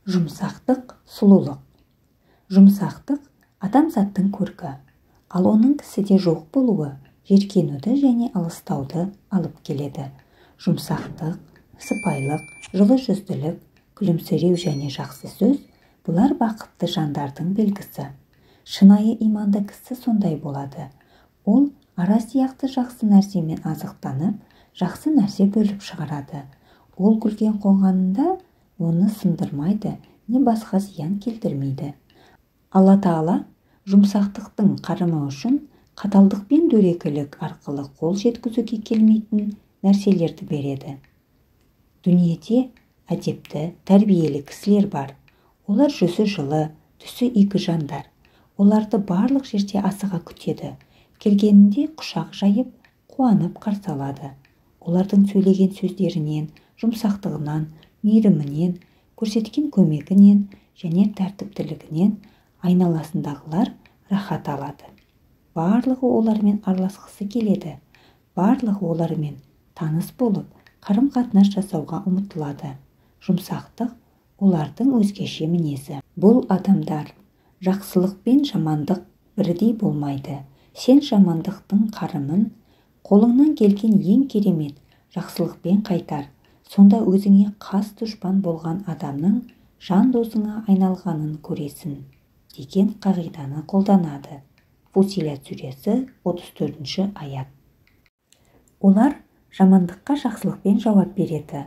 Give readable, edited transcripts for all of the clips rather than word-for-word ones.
Жұмсақтық, сұлулық. Жұмсақтық адамзаттың көркі, ал оның кісіде жоқ болуы жеркенуді және алыстауды алып келеді. Жұмсақтық, сыпайылық, жылы жүзділік, күлімсіреу және жақсы сөз – бұлар бақытты жандардың белгісі. Шынайы иманды кісі сондай болады. Ол ара сияқты жақсы нәрсемен азықтанып, жақсы нәрсе бөліп шығарады. Ол күлген қонғанында оны сындырмайды, не басқа зиян келтірмейді. Алла Тағала жұмсақтықтың қарымы үшін қаталдық пен дөрекілік арқылы қол жеткізуге келмейтін нәрселерді береді. Дүниеде әдепті, тәрбиелі кісілер бар. Олар жүзі жылы, түсі игі жандар. Оларды барлық жерде асыға күтеді. Келгенінде құшақ жайып, қуанып қарсы алады. Олардың сөйлеген сөздерінен, жұмсақтығынан, мейірімінен, көрсеткен көмегінен және тәртіптілігінен айналасындағылар рахат алады. Барлығы олармен араласқысы келеді. Барлығы олармен таныс болып, қарым-қатынас жасауға ұмтылады. Жұмсақтық олардың өзгеше мінезі. Бұл адамдар жақсылық пен жамандық бірдей болмайды. Сен жамандықтың қарымын қолыңнан келген ең керемет жақсылықпен қайтар. Сонда өзіңе қас дұшпан болған адамның жан досыңа айналғанын көресің деген қағиданы қолданады. Фусилят сүресі 34-ші аят. Олар жамандыққа жақсылықпен жауап береді.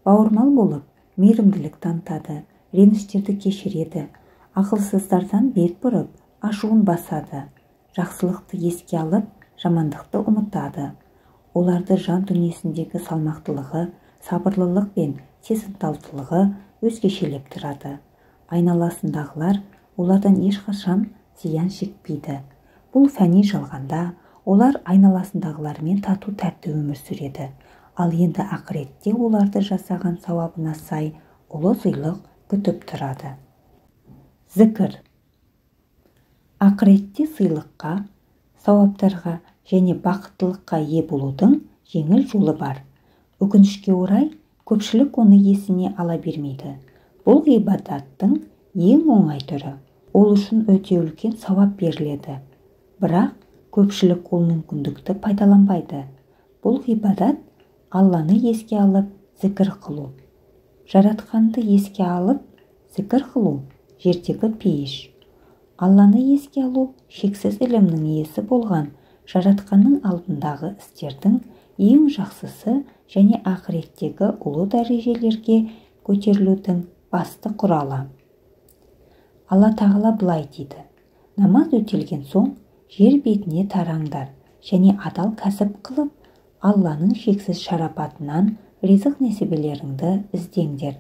Бауырмал болып, мейірімділік танытады, реніштерді кешіреді, ақылсыздардан бет бұрып, ашуын басады. Жақсылықты еске алып, жамандықты ұмытады. Оларды жан дүниесіндегі салмақтылығы, сабырлылық пен сезімталдылығы өзгешелеп тұрады. Айналасындағылар олардан ешқашан зиян шекпейді. Бұл фәни жалғанда олар айналасындағылармен тату тәтті өмір сүреді. Ал енді ақыретте оларды жасаған сауабына сай ұлы сыйлық күтіп тұрады. Зікір. Ақыретте сыйлыққа, сауаптарға және бақыттылыққа ие болудың жеңіл жолы бар. Өкінішке орай, көпшілік оны есіне ала бермейді. Бұл ғибадаттың ең оңай түрі. Ол үшін өте үлкен сауап беріледі. Бірақ көпшілік ол мүмкіндікті пайдаланбайды. Бұл ғибадат Алланы еске алып, зікір қылу. Жаратқанды еске алып, зікір қылу жердегі пейіш. Алланы еске алу шексіз ілімнің иесі болған жаратқанның алдындағы істердің ең жақсысы және ақыреттегі ұлы дәрежелерге көтерілудің басты құралы. Алла Тағала былай дейді: намаз өтелген соң жер бетіне тараңдар және адал кәсіп қылып, Алланың шексіз шарапатынан ризық несібелеріңді іздеңдер.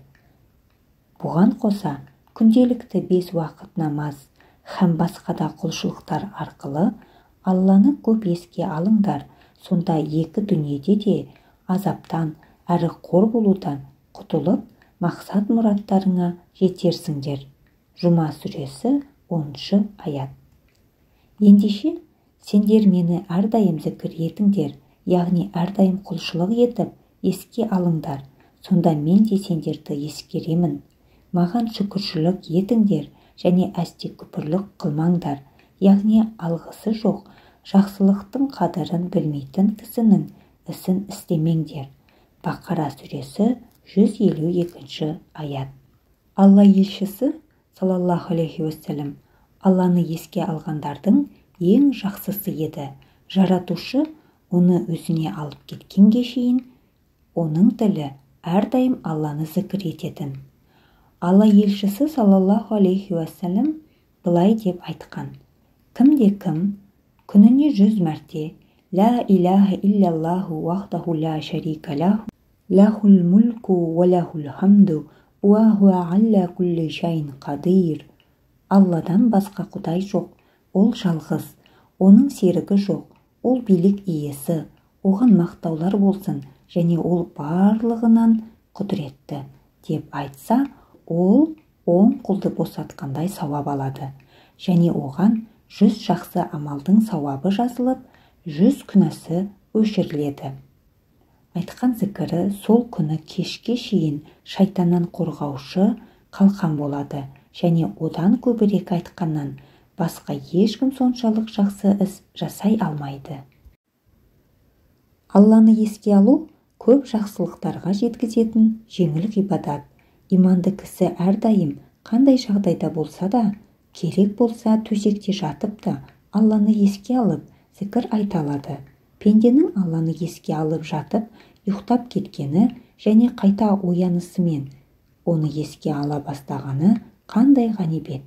Бұған қоса, күнделікті 5 уақыт намаз һәм басқа да құлшылықтар арқылы Алланы көп еске алыңдар. Сонда екі дүниеде де азаптан әрі қор болудан құтылып, мақсат мұраттарыңа жетерсіңдер. Жұма сүресі 10-шы аят. Ендеше, сендер мені әрдайым зікір етіңдер, яғни әрдайым құлшылық етіп, еске алыңдар. Сонда мен де сендерді ескеремін. Маған шүкіршілік етіңдер және әсте күпірлік қылмаңдар, яғни алғысы жоқ, жақсылықтың қадірін білмейтін кісінің ісін істемеңдер. Бақара сүресі 152-ші аят. Алла елшісі саллаллаху алейхи уассалам Алланы еске алғандардың ең жақсысы еді. Жаратушы оны өзіне алып кеткенге шейін оның тілі әрдайым Алланы зікір ететін. Алла елшісі саллаллаху алейхи уассалам былай деп айтқан: кімде-кім күніне 100 мәрте ла илаха иллаллаху вахдаху ла шарика лаху лахул мульку ва лахул хамду ва хуа алла кулли шайин қадир. Алладан басқа құдай жоқ, ол жалғыз, оның серігі жоқ, ол билік иесі, оған мақтаулар болсын және ол барлығынан құдіретті деп айтса, ол 10 құлды босатқандай сауап алады және оған 100 жақсы амалдың сауабы жазылып, 100 күнәсі өшіріледі. Айтқан зікірі сол күні кешке шейін шайтаннан қорғаушы, қалқан болады және одан көбірек айтқаннан басқа ешкім соншалық жақсы іс жасай алмайды. Алланы еске алу көп жақсылықтарға жеткізетін жеңіл ғибадат. Иманды кісі әрдайым қандай жағдайда болса да, керек болса төсекте жатып та Алланы еске алып, зікір айта алады. Пенденің Алланы еске алып жатып, ұйықтап кеткені және қайта оянысымен оны еске ала бастағаны қандай ғанибет.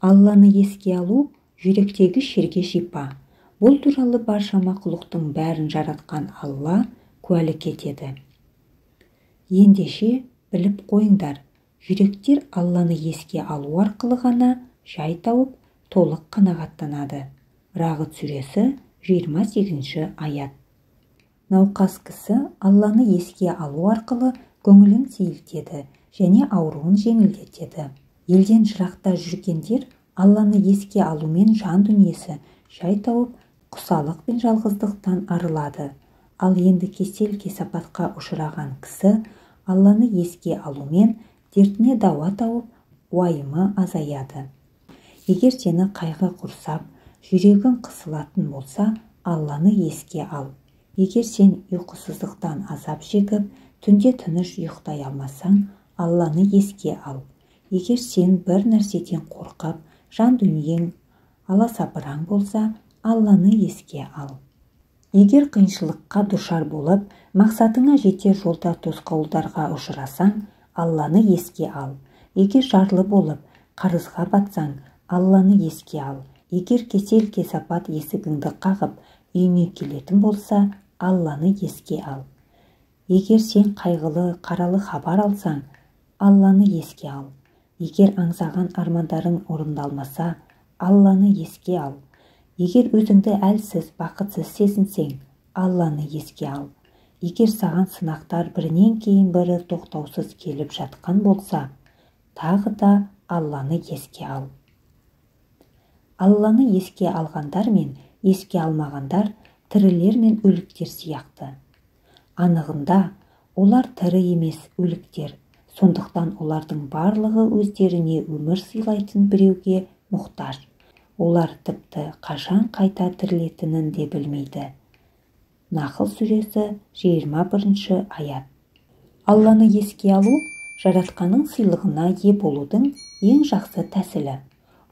Алланы еске алу жүректегі шерге шипа. Бұл туралы барша мақұлықтың бәрін жаратқан Алла куәлік етеді. Ендеше біліп қойыңдар, жүректер Алланы еске алу арқылы ғана жай тауып, толық қанағаттанады. Рағыт сүресі 28 аят. Науқас кісі Алланы еске алу арқылы көңілін сейілтеді және ауруын жеңілдетеді. Елден жырақта жүргендер Алланы еске алумен жан дүниесі жай тауып, құсалық пен жалғыздықтан арылады. Ал енді кесел-кесапатқа ұшыраған кісі Алланы еске алумен дертіне дауа тауып, уайымы азаяды. Егер сені қайғы құрсап, жүрегің қысылатын болса, Алланы еске ал. Егер сен ұйқысыздықтан азап шегіп, түнде тыныш ұйықтай алмасаң, Алланы еске ал. Егер сен бір нәрседен қорқып, жан дүниең аласапыран болса, Алланы еске ал. Егер қиыншылыққа душар болып, мақсатыңа жетер жолда тосқауылдарға ұшырасаң, Алланы еске ал. Егер жарлы болып, қарызға батсаң, Алланы еске ал. Егер кесел-кесапат есігіңді қағып, үйіне келетін болса, Алланы еске ал. Егер сен қайғылы, қаралы хабар алсаң, Алланы еске ал. Егер аңсаған армандарың орындалмаса, Алланы еске ал. Егер өзіңді әлсіз, бақытсыз сезінсең, Алланы еске ал. Егер саған сынақтар бірінен кейін бірі тоқтаусыз келіп жатқан болса, тағы да Алланы еске ал. Алланы еске алғандар мен еске алмағандар тірілер мен өліктер сияқты. Анығында, олар тірі емес өліктер. Сондықтан олардың барлығы өздеріне өмір сыйлайтын біреуге мұқтаж. Олар тіпті қашан қайта тірілетінін де білмейді. Нахл сүресі 21 аят. Алланы еске алу жаратқанның сыйлығына ие болудың ең жақсы тәсілі.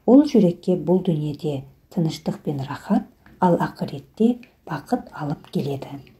Ол жүрекке бұл дүниеде тыныштық пен рахат, ал ақыретте бақыт алып келеді.